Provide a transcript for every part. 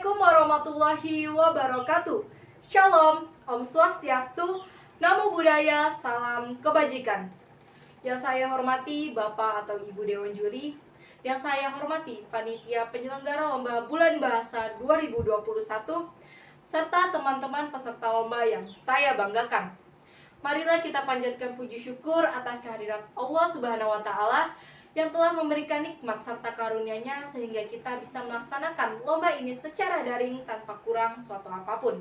Assalamualaikum warahmatullahi wabarakatuh. Shalom, Om Swastiastu, Namo Buddhaya, salam kebajikan. Yang saya hormati Bapak atau Ibu Dewan Juri, yang saya hormati Panitia Penyelenggara Lomba Bulan Bahasa 2021, serta teman-teman peserta lomba yang saya banggakan. Marilah kita panjatkan puji syukur atas kehadirat Allah Subhanahu wa Ta'ala yang telah memberikan nikmat serta karunia-Nya sehingga kita bisa melaksanakan lomba ini secara daring tanpa kurang suatu apapun.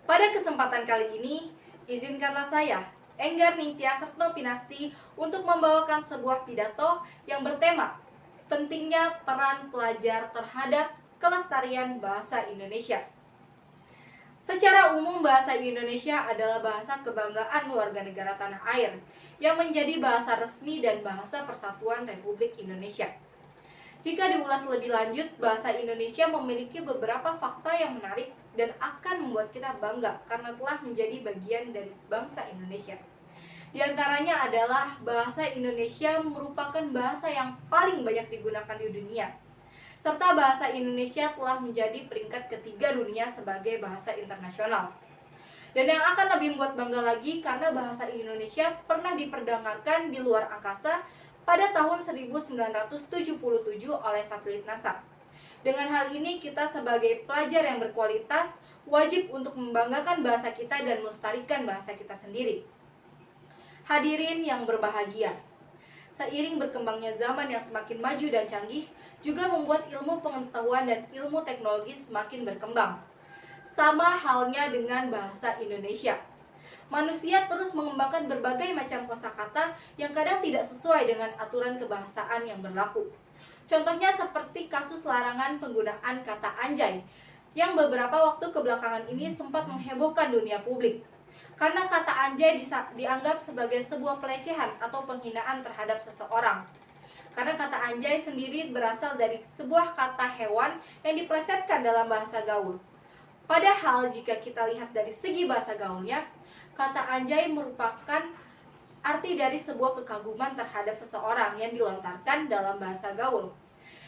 Pada kesempatan kali ini, izinkanlah saya, Enggar Ningtyas Retno Pinasti, untuk membawakan sebuah pidato yang bertema pentingnya peran pelajar terhadap kelestarian bahasa Indonesia. Secara umum, bahasa Indonesia adalah bahasa kebanggaan warga negara tanah air yang menjadi bahasa resmi dan bahasa persatuan Republik Indonesia. Jika diulas lebih lanjut, bahasa Indonesia memiliki beberapa fakta yang menarik dan akan membuat kita bangga karena telah menjadi bagian dari bangsa Indonesia. Di antaranya adalah bahasa Indonesia merupakan bahasa yang paling banyak digunakan di dunia, serta bahasa Indonesia telah menjadi peringkat ketiga dunia sebagai bahasa internasional. Dan yang akan lebih membuat bangga lagi karena bahasa Indonesia pernah diperdagangkan di luar angkasa pada tahun 1977 oleh satelit NASA. Dengan hal ini, kita sebagai pelajar yang berkualitas wajib untuk membanggakan bahasa kita dan melestarikan bahasa kita sendiri. Hadirin yang berbahagia, seiring berkembangnya zaman yang semakin maju dan canggih, juga membuat ilmu pengetahuan dan ilmu teknologi semakin berkembang. Sama halnya dengan bahasa Indonesia. Manusia terus mengembangkan berbagai macam kosakata yang kadang tidak sesuai dengan aturan kebahasaan yang berlaku. Contohnya seperti kasus larangan penggunaan kata anjay, yang beberapa waktu kebelakangan ini sempat menghebohkan dunia publik. Karena kata anjay dianggap sebagai sebuah pelecehan atau penghinaan terhadap seseorang. Karena kata anjay sendiri berasal dari sebuah kata hewan yang diplesetkan dalam bahasa gaul. Padahal jika kita lihat dari segi bahasa gaulnya, kata anjay merupakan arti dari sebuah kekaguman terhadap seseorang yang dilontarkan dalam bahasa gaul.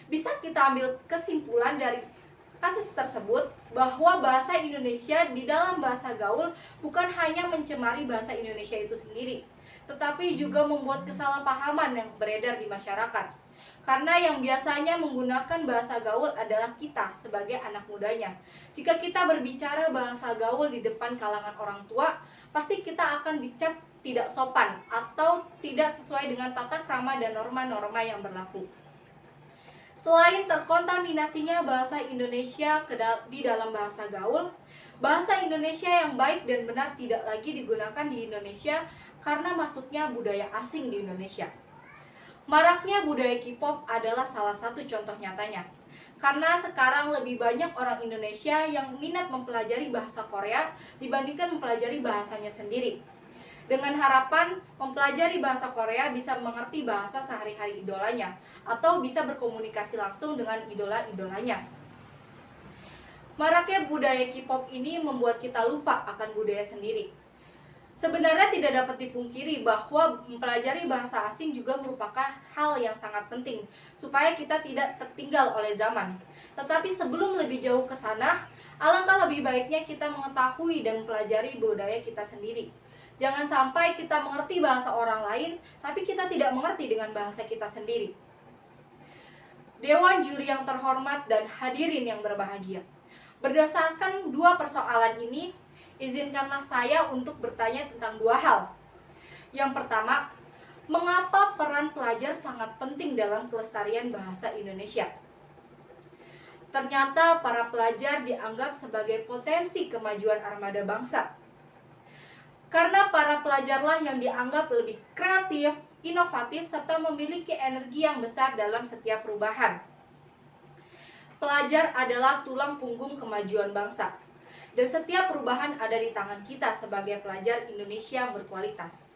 Bisa kita ambil kesimpulan dari kasus tersebut bahwa bahasa Indonesia di dalam bahasa gaul bukan hanya mencemari bahasa Indonesia itu sendiri, tetapi juga membuat kesalahpahaman yang beredar di masyarakat. Karena yang biasanya menggunakan bahasa gaul adalah kita sebagai anak mudanya. Jika kita berbicara bahasa gaul di depan kalangan orang tua, pasti kita akan dicap tidak sopan atau tidak sesuai dengan tata krama dan norma-norma yang berlaku. Selain terkontaminasinya bahasa Indonesia di dalam bahasa gaul, bahasa Indonesia yang baik dan benar tidak lagi digunakan di Indonesia karena masuknya budaya asing di Indonesia. Maraknya budaya K-pop adalah salah satu contoh nyatanya. Karena sekarang lebih banyak orang Indonesia yang minat mempelajari bahasa Korea dibandingkan mempelajari bahasanya sendiri. Dengan harapan mempelajari bahasa Korea bisa mengerti bahasa sehari-hari idolanya atau bisa berkomunikasi langsung dengan idola-idolanya. Maraknya budaya K-pop ini membuat kita lupa akan budaya sendiri. Sebenarnya tidak dapat dipungkiri bahwa mempelajari bahasa asing juga merupakan hal yang sangat penting supaya kita tidak tertinggal oleh zaman. Tetapi sebelum lebih jauh ke sana, alangkah lebih baiknya kita mengetahui dan mempelajari budaya kita sendiri. Jangan sampai kita mengerti bahasa orang lain, tapi kita tidak mengerti dengan bahasa kita sendiri. Dewan juri yang terhormat dan hadirin yang berbahagia, berdasarkan dua persoalan ini, izinkanlah saya untuk bertanya tentang dua hal. Yang pertama, mengapa peran pelajar sangat penting dalam kelestarian bahasa Indonesia? Ternyata para pelajar dianggap sebagai potensi kemajuan armada bangsa. Karena para pelajarlah yang dianggap lebih kreatif, inovatif, serta memiliki energi yang besar dalam setiap perubahan. Pelajar adalah tulang punggung kemajuan bangsa. Dan setiap perubahan ada di tangan kita sebagai pelajar Indonesia yang berkualitas.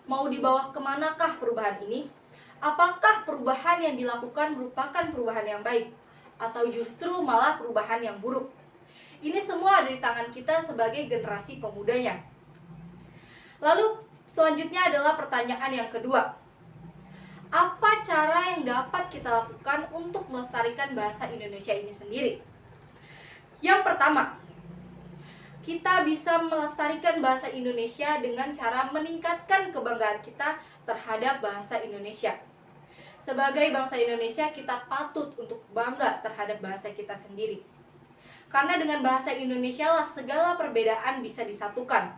Mau dibawa kemanakah perubahan ini? Apakah perubahan yang dilakukan merupakan perubahan yang baik? Atau justru malah perubahan yang buruk? Ini semua ada di tangan kita sebagai generasi pemudanya. Lalu selanjutnya adalah pertanyaan yang kedua. Apa cara yang dapat kita lakukan untuk melestarikan bahasa Indonesia ini sendiri? Yang pertama, kita bisa melestarikan bahasa Indonesia dengan cara meningkatkan kebanggaan kita terhadap bahasa Indonesia. Sebagai bangsa Indonesia, kita patut untuk bangga terhadap bahasa kita sendiri. Karena dengan bahasa Indonesia lah segala perbedaan bisa disatukan.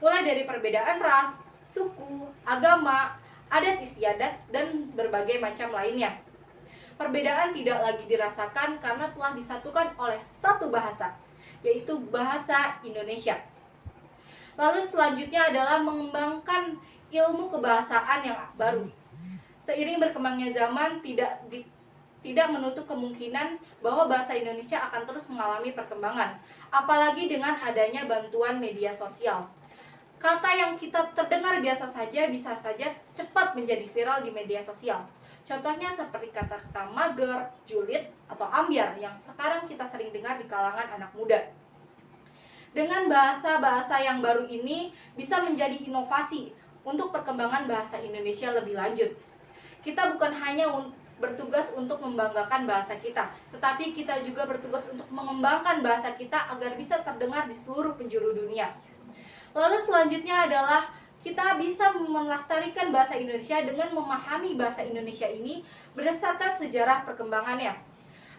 Mulai dari perbedaan ras, suku, agama, adat istiadat, dan berbagai macam lainnya. Perbedaan tidak lagi dirasakan karena telah disatukan oleh satu bahasa, yaitu bahasa Indonesia. Lalu selanjutnya adalah mengembangkan ilmu kebahasaan yang baru. Seiring berkembangnya zaman, tidak menutup kemungkinan bahwa bahasa Indonesia akan terus mengalami perkembangan, apalagi dengan adanya bantuan media sosial. Kata yang kita terdengar biasa saja bisa saja cepat menjadi viral di media sosial. Contohnya seperti kata-kata mager, julid, atau ambyar yang sekarang kita sering dengar di kalangan anak muda. Dengan bahasa-bahasa yang baru ini bisa menjadi inovasi untuk perkembangan bahasa Indonesia lebih lanjut. Kita bukan hanya bertugas untuk membanggakan bahasa kita, tetapi kita juga bertugas untuk mengembangkan bahasa kita agar bisa terdengar di seluruh penjuru dunia. Lalu selanjutnya adalah kita bisa melestarikan bahasa Indonesia dengan memahami bahasa Indonesia ini berdasarkan sejarah perkembangannya.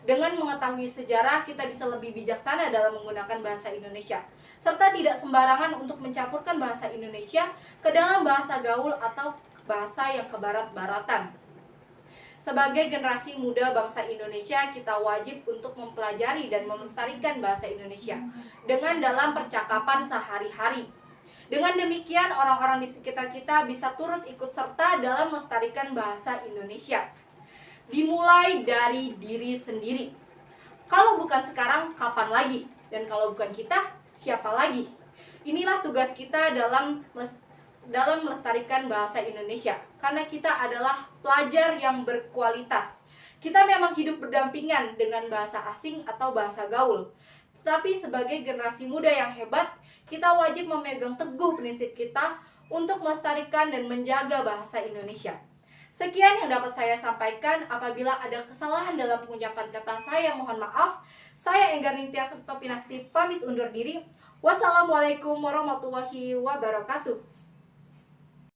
Dengan mengetahui sejarah, kita bisa lebih bijaksana dalam menggunakan bahasa Indonesia, serta tidak sembarangan untuk mencampurkan bahasa Indonesia ke dalam bahasa gaul atau bahasa yang kebarat-baratan. Sebagai generasi muda bangsa Indonesia, kita wajib untuk mempelajari dan melestarikan bahasa Indonesia dengan dalam percakapan sehari-hari. Dengan demikian, orang-orang di sekitar kita bisa turut ikut serta dalam melestarikan bahasa Indonesia. Dimulai dari diri sendiri. Kalau bukan sekarang, kapan lagi? Dan kalau bukan kita, siapa lagi? Inilah tugas kita dalam melestarikan bahasa Indonesia, karena kita adalah pelajar yang berkualitas. Kita memang hidup berdampingan dengan bahasa asing atau bahasa gaul, tetapi sebagai generasi muda yang hebat, kita wajib memegang teguh prinsip kita untuk melestarikan dan menjaga bahasa Indonesia. Sekian yang dapat saya sampaikan. Apabila ada kesalahan dalam pengucapan kata saya, mohon maaf. Saya Enggar Ningtyas Septopinasti pamit undur diri. Wassalamualaikum warahmatullahi wabarakatuh.